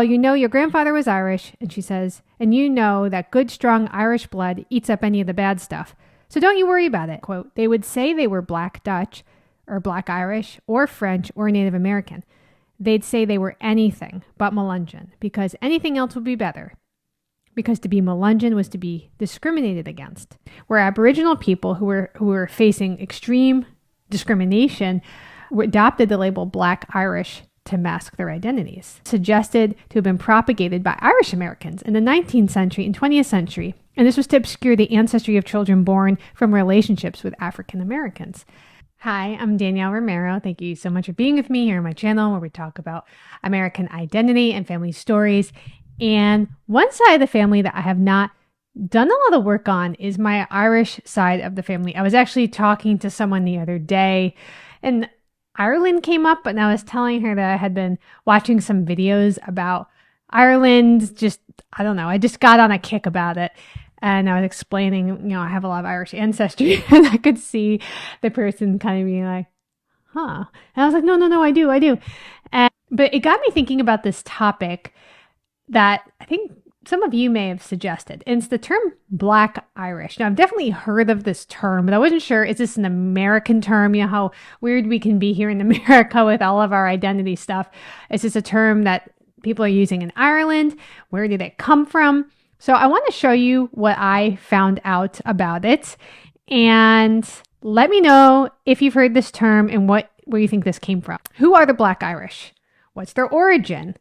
Well, you know your grandfather was Irish, and she says, and you know that good, strong Irish blood eats up any of the bad stuff. So don't you worry about it. Quote, they would say they were Black Dutch or Black Irish or French or Native American. They'd say they were anything but Melungeon because anything else would be better. Because to be Melungeon was to be discriminated against. Where Aboriginal people who were facing extreme discrimination adopted the label Black Irish to mask their identities, suggested to have been propagated by Irish Americans in the 19th century and 20th century. And this was to obscure the ancestry of children born from relationships with African Americans. Hi, I'm Danielle Romero. Thank you so much for being with me here on my channel where we talk about American identity and family stories. And one side of the family that I have not done a lot of work on is my Irish side of the family. I was actually talking to someone the other day and Ireland came up, and I was telling her that I had been watching some videos about Ireland. I don't know. I just got on a kick about it. And I was explaining, I have a lot of Irish ancestry. And I could see the person kind of being like, huh. And I was like, no, I do. But it got me thinking about this topic that I think some of you may have suggested. And it's the term Black Irish. Now, I've definitely heard of this term, but I wasn't sure, is this an American term? You know how weird we can be here in America with all of our identity stuff. Is this a term that people are using in Ireland? Where did it come from? So I want to show you what I found out about it. And let me know if you've heard this term and where you think this came from. Who are the Black Irish? What's their origin?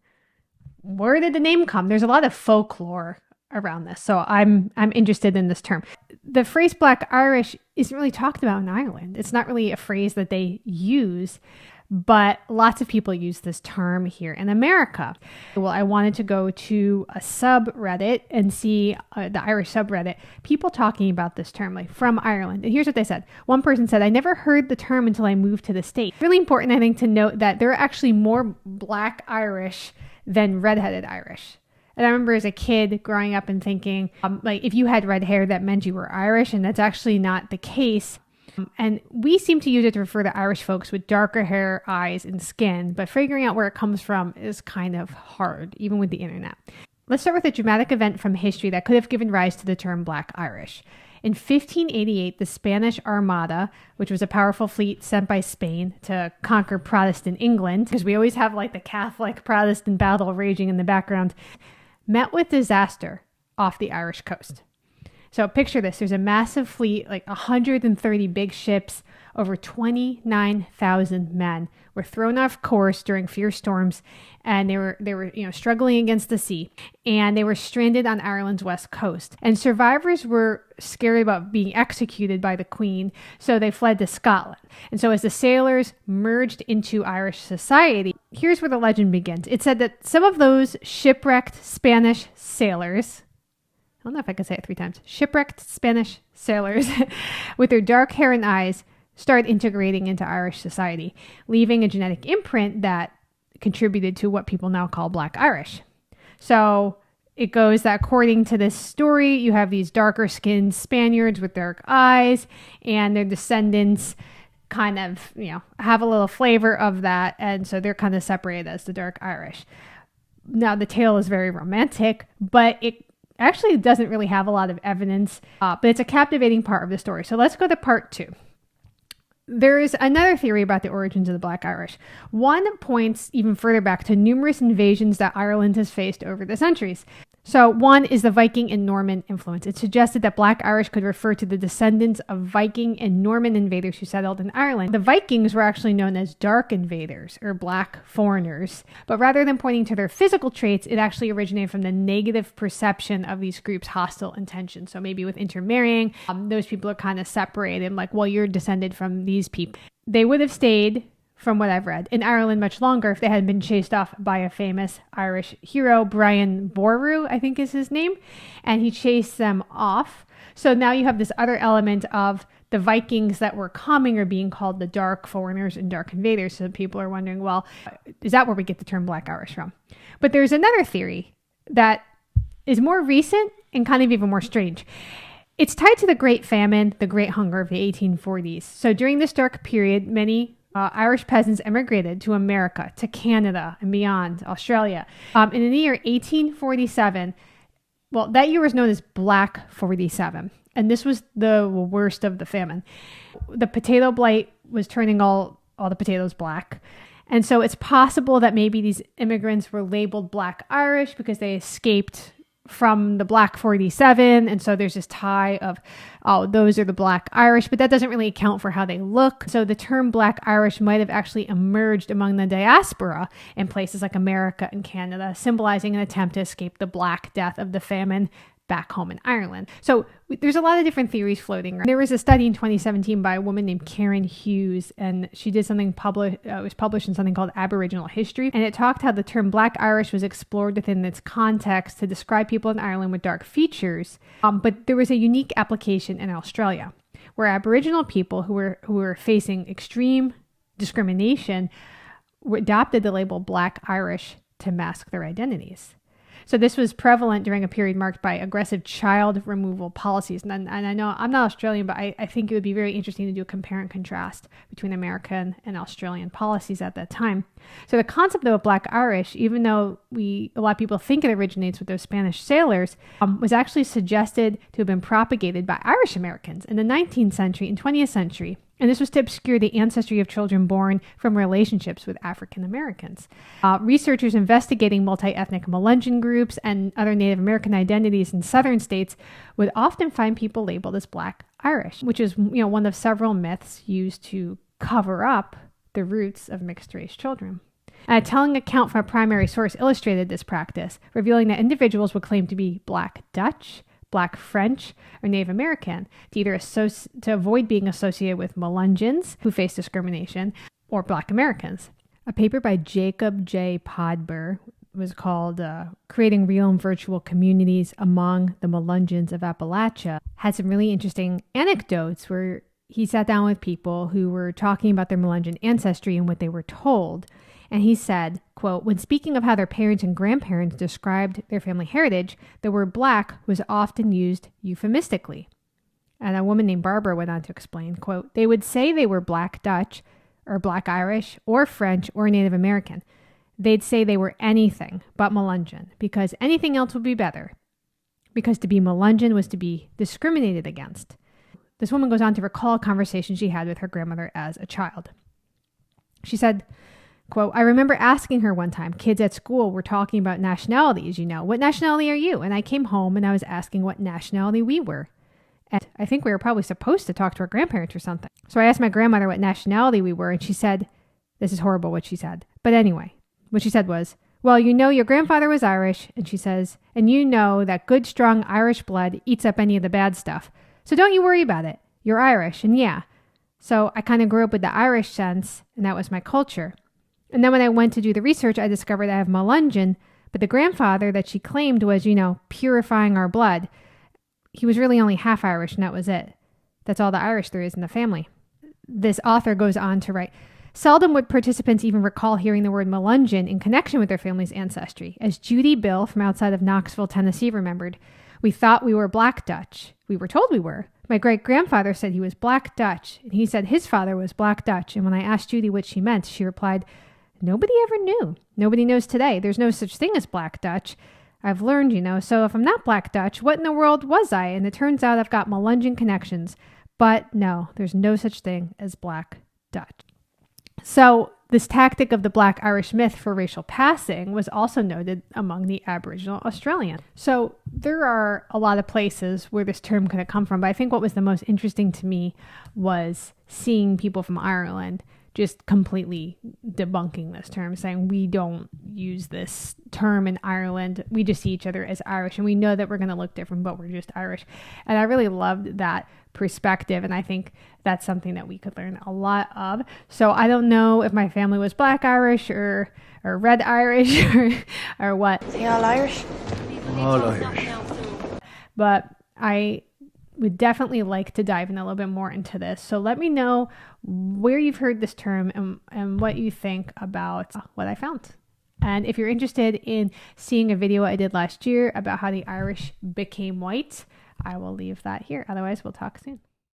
Where did the name come? There's a lot of folklore around this. So I'm interested in this term. The phrase Black Irish isn't really talked about in Ireland. It's not really a phrase that they use, but lots of people use this term here in America. Well, I wanted to go to a subreddit and see the Irish subreddit, people talking about this term, like from Ireland. And here's what they said. One person said, I never heard the term until I moved to the state. Really important, I think, to note that there are actually more Black Irish than redheaded Irish. And I remember as a kid growing up and thinking, like if you had red hair, that meant you were Irish, and that's actually not the case. And we seem to use it to refer to Irish folks with darker hair, eyes, and skin, but figuring out where it comes from is kind of hard, even with the internet. Let's start with a dramatic event from history that could have given rise to the term Black Irish. In 1588, the Spanish Armada, which was a powerful fleet sent by Spain to conquer Protestant England, because we always have like the Catholic-Protestant battle raging in the background, met with disaster off the Irish coast. So picture this. There's a massive fleet, like 130 big ships, over 29,000 men were thrown off course during fierce storms, and they were struggling against the sea, and they were stranded on Ireland's west coast. And survivors were scared about being executed by the Queen, so they fled to Scotland. And so as the sailors merged into Irish society, here's where the legend begins. It said that some of those shipwrecked Spanish sailors, I don't know if I can say it 3 times, shipwrecked Spanish sailors with their dark hair and eyes started integrating into Irish society, leaving a genetic imprint that contributed to what people now call Black Irish. So it goes that according to this story, you have these darker skinned Spaniards with dark eyes, and their descendants kind of, have a little flavor of that. And so they're kind of separated as the dark Irish. Now the tale is very romantic, but it actually doesn't really have a lot of evidence, but it's a captivating part of the story. So let's go to part 2. There is another theory about the origins of the Black Irish. One points even further back to numerous invasions that Ireland has faced over the centuries. So one is the Viking and Norman influence. It suggested that Black Irish could refer to the descendants of Viking and Norman invaders who settled in Ireland. The Vikings were actually known as dark invaders or black foreigners, but rather than pointing to their physical traits, it actually originated from the negative perception of these groups' hostile intentions. So maybe with intermarrying, those people are kind of separated, like, well, you're descended from these people. They would have stayed, from what I've read, in Ireland much longer if they hadn't been chased off by a famous Irish hero, Brian Boru, I think is his name, and he chased them off. So now you have this other element of the Vikings that were coming are being called the dark foreigners and dark invaders. So people are wondering, well, is that where we get the term Black Irish from? But there's another theory that is more recent and kind of even more strange. It's tied to the Great Famine, the Great Hunger of the 1840s. So during this dark period, many Irish peasants immigrated to America, to Canada and beyond, Australia. In the year 1847, well, that year was known as Black 47, and this was the worst of the famine. The potato blight was turning all the potatoes black. And so it's possible that maybe these immigrants were labeled Black Irish because they escaped from the Black 47. And so there's this tie of, oh, those are the Black Irish, but that doesn't really account for how they look. So the term Black Irish might have actually emerged among the diaspora in places like America and Canada, symbolizing an attempt to escape the Black Death of the famine back home in Ireland. So there's a lot of different theories floating around. There was a study in 2017 by a woman named Karen Hughes, and she did something it was published in something called Aboriginal History, and it talked how the term Black Irish was explored within its context to describe people in Ireland with dark features. But there was a unique application in Australia, where Aboriginal people who were facing extreme discrimination adopted the label Black Irish to mask their identities. So this was prevalent during a period marked by aggressive child removal policies. And I know I'm not Australian, but I think it would be very interesting to do a compare and contrast between American and Australian policies at that time. So the concept of Black Irish, even though a lot of people think it originates with those Spanish sailors, was actually suggested to have been propagated by Irish Americans in the 19th century and 20th century. And this was to obscure the ancestry of children born from relationships with African Americans. Researchers investigating multi-ethnic Melungeon groups and other Native American identities in southern states would often find people labeled as Black Irish, which is one of several myths used to cover up the roots of mixed-race children. A telling account from a primary source illustrated this practice, revealing that individuals would claim to be Black Dutch, Black French, or Native American to avoid being associated with Melungeons who face discrimination, or Black Americans. A paper by Jacob J. Podber was called Creating Real and Virtual Communities Among the Melungeons of Appalachia, had some really interesting anecdotes where he sat down with people who were talking about their Melungeon ancestry and what they were told. And he said, quote, when speaking of how their parents and grandparents described their family heritage, the word Black was often used euphemistically. And a woman named Barbara went on to explain, quote, they would say they were Black Dutch or Black Irish or French or Native American. They'd say they were anything but Melungeon because anything else would be better. Because to be Melungeon was to be discriminated against. This woman goes on to recall a conversation she had with her grandmother as a child. She said, quote, I remember asking her one time, kids at school were talking about nationalities, what nationality are you? And I came home and I was asking what nationality we were. And I think we were probably supposed to talk to our grandparents or something. So I asked my grandmother what nationality we were, and she said, this is horrible what she said. But anyway, what she said was, well, your grandfather was Irish, and she says, and you know that good, strong Irish blood eats up any of the bad stuff. So don't you worry about it. You're Irish, and yeah. So I kind of grew up with the Irish sense, and that was my culture. And then when I went to do the research, I discovered I have Melungeon, but the grandfather that she claimed was, purifying our blood. He was really only half Irish, and that was it. That's all the Irish there is in the family. This author goes on to write, seldom would participants even recall hearing the word Melungeon in connection with their family's ancestry. As Judy Bill from outside of Knoxville, Tennessee remembered, we thought we were Black Dutch. We were told we were. My great-grandfather said he was Black Dutch, and he said his father was Black Dutch. And when I asked Judy what she meant, she replied, nobody ever knew. Nobody knows today. There's no such thing as Black Dutch. I've learned, so if I'm not Black Dutch, what in the world was I? And it turns out I've got Melungeon connections. But no, there's no such thing as Black Dutch. So this tactic of the Black Irish myth for racial passing was also noted among the Aboriginal Australian. So there are a lot of places where this term could have come from, but I think what was the most interesting to me was seeing people from Ireland just completely debunking this term, saying we don't use this term in Ireland. We just see each other as Irish, and we know that we're going to look different, but we're just Irish. And I really loved that perspective, and I think that's something that we could learn a lot of. So I don't know if my family was Black Irish or Red Irish or what. They all Irish? All Irish. But I would definitely like to dive in a little bit more into this. So let me know where you've heard this term and what you think about what I found. And if you're interested in seeing a video I did last year about how the Irish became white, I will leave that here. Otherwise, we'll talk soon.